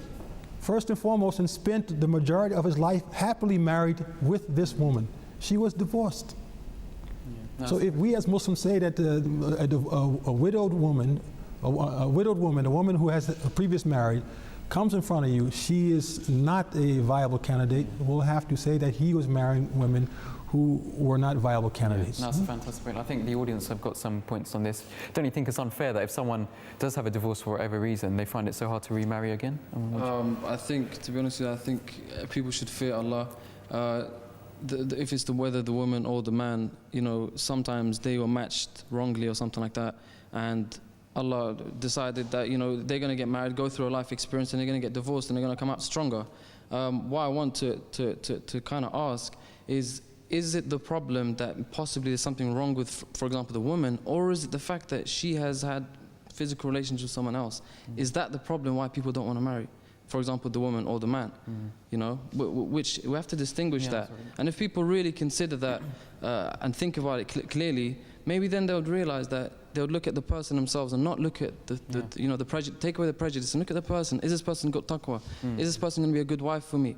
First and foremost, and spent the majority of his life happily married with this woman. She was divorced. So if we as Muslims say that a widowed woman, a woman who has a previous marriage, comes in front of you, she is not a viable candidate, we'll have to say that he was marrying women who were not viable candidates. That's a fantastic point. I think the audience have got some points on this. Don't you think it's unfair that if someone does have a divorce for whatever reason, they find it so hard to remarry again? I think, to be honest with you, I think people should fear Allah. If it's whether the woman or the man, sometimes they were matched wrongly or something like that, and Allah decided that they're going to get married, go through a life experience, and they're going to get divorced, and they're going to come out stronger. What I want to kind of ask is it the problem that possibly there's something wrong with, for example, the woman, or is it the fact that she has had physical relations with someone else? Is that the problem why people don't want to marry? For example, the woman or the man, which we have to distinguish that. Sorry. And if people really consider that and think about it clearly, maybe then they would realize that they would look at the person themselves and not look at the prejudice. Take away the prejudice and look at the person. Is this person got taqwa? Is this person going to be a good wife for me?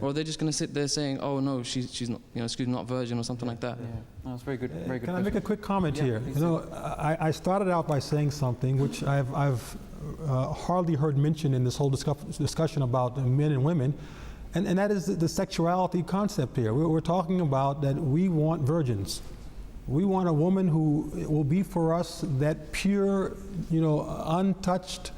Or are they just going to sit there saying, "Oh no, she's not, she's not virgin" or something like that? No, that's very good. Very good. Can I make a quick comment here? I started out by saying something which I've hardly heard mentioned in this whole discussion about men and women, and that is the sexuality concept here. We're talking about that we want virgins. We want a woman who will be for us that pure, untouched,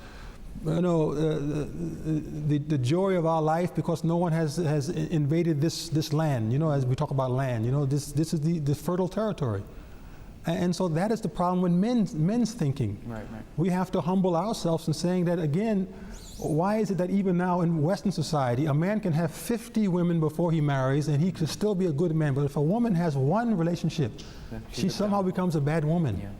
the joy of our life, because no one has invaded this land. As we talk about land, this is the fertile territory. And so that is the problem with men's thinking. Right. We have to humble ourselves in saying that, again, why is it that even now in Western society, a man can have 50 women before he marries and he could still be a good man, but if a woman has one relationship, she somehow becomes a bad woman. Yeah.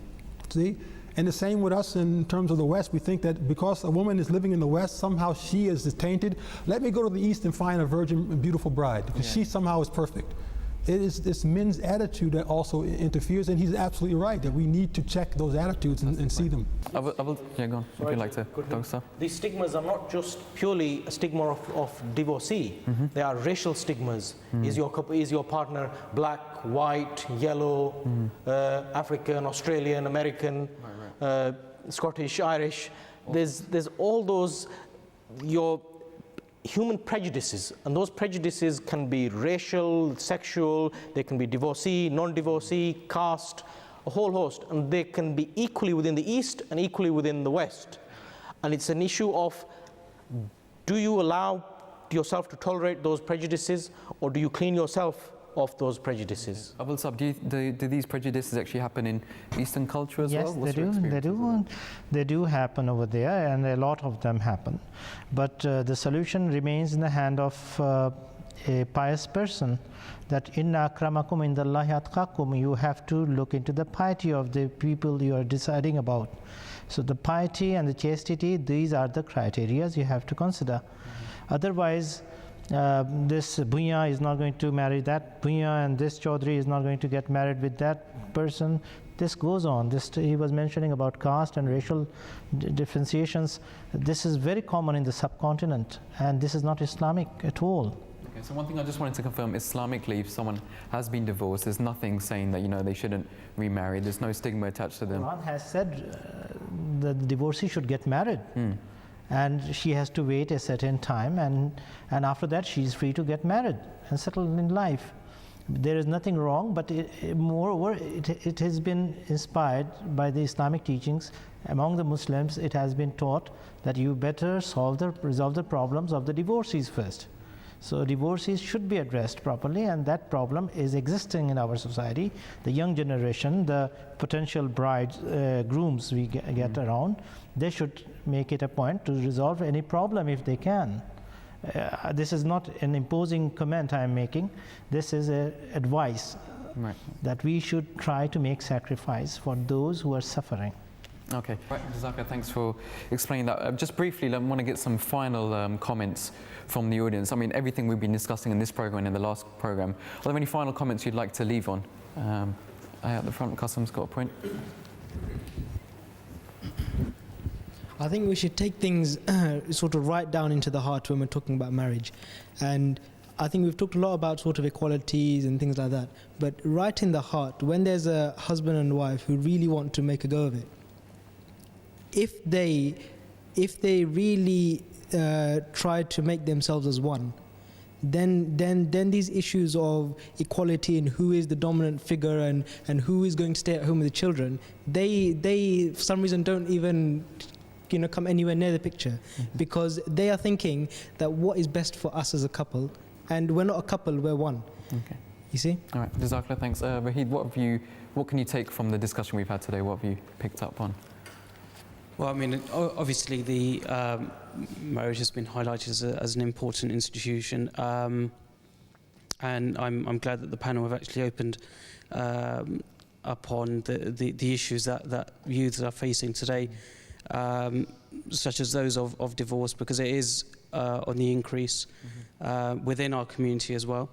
See? And the same with us in terms of the West. We think that because a woman is living in the West, somehow she is tainted. Let me go to the East and find a virgin, beautiful bride, because she somehow is perfect. It is this men's attitude that also interferes, and he's absolutely right that we need to check those attitudes and see them. I will, yeah, go on. If you'd like to, Dr. Saab. These stigmas are not just purely a stigma of divorcee. They are racial stigmas. Is your partner black, white, yellow, African, Australian, American, Scottish, Irish? There's all those your human prejudices, and those prejudices can be racial, sexual, they can be divorcee, non-divorcee, caste, a whole host, and they can be equally within the East and equally within the West. And it's an issue of, do you allow yourself to tolerate those prejudices, or do you clean yourself of those prejudices? Abul Saab, do these prejudices actually happen in Eastern culture as yes, well? Yes, they do happen over there, and a lot of them happen. But the solution remains in the hand of a pious person, that inna akramakum indallahi atqakum. You have to look into the piety of the people you are deciding about. So the piety and the chastity, these are the criteria you have to consider. Otherwise, this Bhuiya is not going to marry that Bhuiya, and this Chaudhry is not going to get married with that person. This goes on. He was mentioning about caste and racial differentiations. This is very common in the subcontinent, and this is not Islamic at all. Okay, so one thing I just wanted to confirm, Islamically, if someone has been divorced, there's nothing saying that they shouldn't remarry. There's no stigma attached to them. Quran has said the divorcee should get married. And she has to wait a certain time, and after that she is free to get married and settle in life. There is nothing wrong, but moreover, it has been inspired by the Islamic teachings. Among the Muslims, it has been taught that you better resolve the problems of the divorcees first. So divorcees should be addressed properly, and that problem is existing in our society. The young generation, the potential brides, grooms we get around, they should make it a point to resolve any problem if they can. This is not an imposing comment I am making. This is an advice that we should try to make sacrifice for those who are suffering. Okay, right, Jazakallah, thanks for explaining that. Just briefly, I want to get some final comments from the audience. I mean, everything we've been discussing in this program and in the last program. Are there any final comments you'd like to leave on? At the front, Qasim's got a point. I think we should take things sort of right down into the heart when we're talking about marriage. And I think we've talked a lot about sort of equalities and things like that. But right in the heart, when there's a husband and wife who really want to make a go of it, if they really try to make themselves as one, then these issues of equality and who is the dominant figure and who is going to stay at home with the children, they for some reason don't even come anywhere near the picture, because they are thinking that what is best for us as a couple, and we're not a couple, we're one. Okay. You see? All right, Jazakallah, thanks. Wahid, what can you take from the discussion we've had today? What have you picked up on? Well, I mean, obviously the marriage has been highlighted as an important institution, and I'm glad that the panel have actually opened upon the issues that youths are facing today, such as those of divorce, because it is on the increase within our community as well,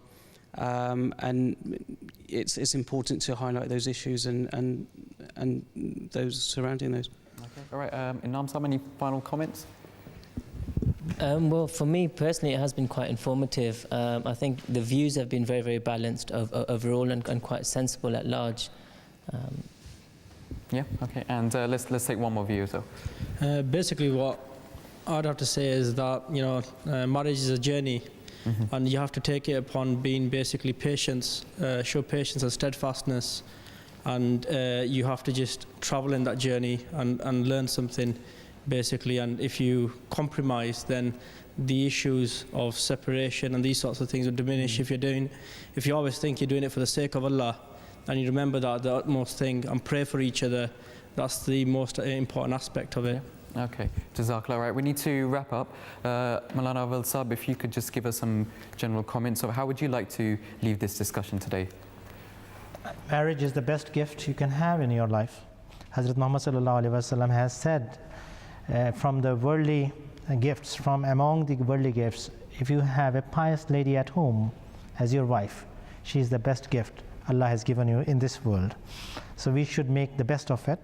and it's important to highlight those issues and those surrounding those. Okay. All right, Inam Saab, any final comments? Well, for me personally, it has been quite informative. I think the views have been very, very balanced overall and quite sensible at large. Yeah, okay, and let's take one more view. So, basically, what I'd have to say is that marriage is a journey, and you have to take it upon being basically patience, show patience and steadfastness, and you have to just travel in that journey and learn something, basically. And if you compromise, then the issues of separation and these sorts of things will diminish. If you always think you're doing it for the sake of Allah, and you remember that the utmost thing and pray for each other. That's the most important aspect of it. Okay, Jazakallah. Right, we need to wrap up. Maulana Awal Sahib, if you could just give us some general comments of how would you like to leave this discussion today? Marriage is the best gift you can have in your life. Hazrat Muhammad sallallahu alaihi wasallam has said, from the worldly gifts, from among the worldly gifts, if you have a pious lady at home as your wife, she is the best gift Allah has given you in this world. So we should make the best of it.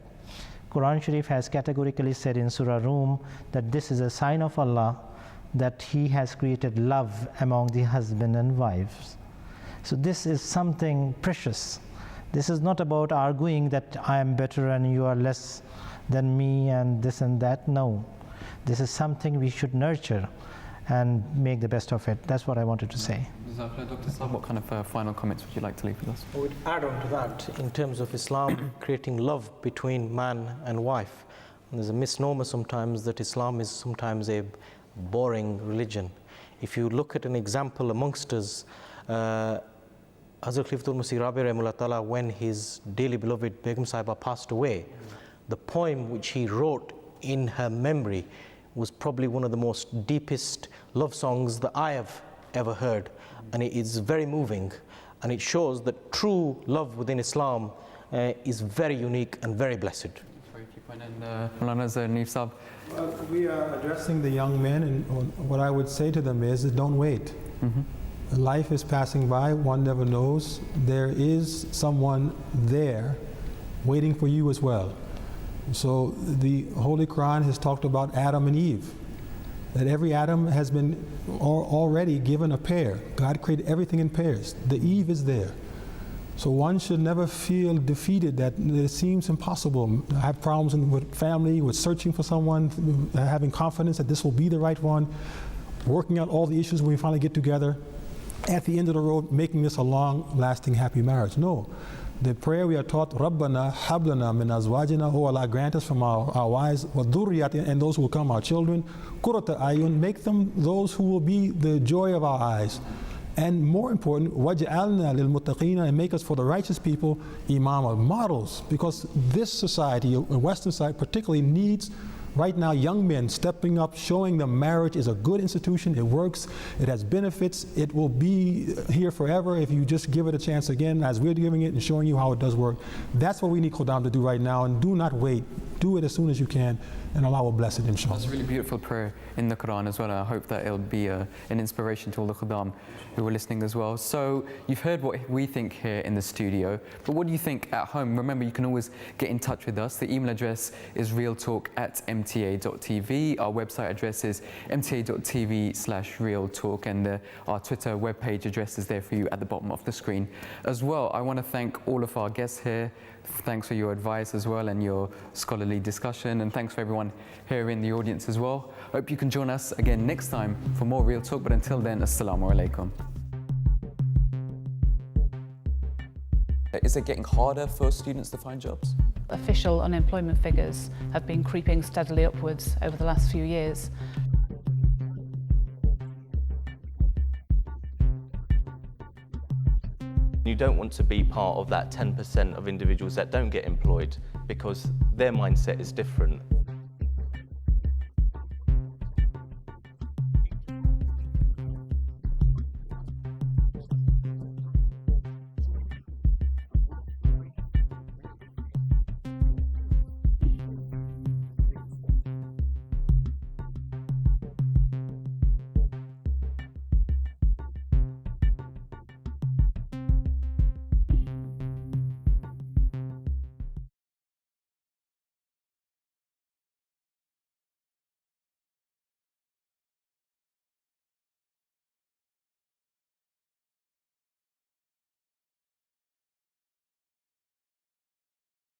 Quran Sharif has categorically said in Surah Rum that this is a sign of Allah that He has created love among the husband and wives. So this is something precious. This is not about arguing that I am better and you are less than me and this and that. No. This is something we should nurture and make the best of it. That's what I wanted to say. Dr. Saab, what kind of final comments would you like to leave with us? I would add on to that in terms of Islam creating love between man and wife. And there's a misnomer sometimes that Islam is sometimes a boring religion. If you look at an example amongst us, Hazrat Khalifatul Masih Rabi Rahimahullah Ta'ala, when his dearly beloved Begum Sahiba passed away, the poem which he wrote in her memory was probably one of the most deepest love songs that I have ever heard. And it is very moving, and it shows that true love within Islam is very unique and very blessed. We are addressing the young men, and what I would say to them is don't wait. Life is passing by, one never knows. There is someone there waiting for you as well. So the Holy Quran has talked about Adam and Eve, that every Adam has been already given a pair. God created everything in pairs. The Eve is there. So one should never feel defeated that it seems impossible. I have problems with family, with searching for someone, having confidence that this will be the right one, working out all the issues when we finally get together. At the end of the road, making this a long-lasting, happy marriage. No. The prayer we are taught, Rabbana hablana min azwajina, oh Allah, grant us from our wives, wa dhurriyatina, and those who will come, our children, qurrata ayun, make them those who will be the joy of our eyes. And more important, waj'alna lil muttaqina, and make us for the righteous people imama, models, because this society, Western society particularly, needs right now young men stepping up, showing them marriage is a good institution, it works, it has benefits, it will be here forever if you just give it a chance again, as we're giving it and showing you how it does work. That's what we need Qudam to do right now, and do not wait. Do it as soon as you can, and Allah will bless it, inshallah. That's a really beautiful prayer in the Quran as well, and I hope that it'll be an inspiration to all the Qudam who are listening as well. So you've heard what we think here in the studio, but what do you think at home? Remember, you can always get in touch with us. The email address is realtalk@mta.tv. Our website address is mta.tv/realtalk, and our Twitter webpage address is there for you at the bottom of the screen as well. I want to thank all of our guests here. Thanks for your advice as well and your scholarly discussion, and thanks for everyone here in the audience as well. Hope you can join us again next time for more Real Talk, but until then, Assalamu alaikum. Is it getting harder for students to find jobs? Official unemployment figures have been creeping steadily upwards over the last few years. You don't want to be part of that 10% of individuals that don't get employed, because their mindset is different.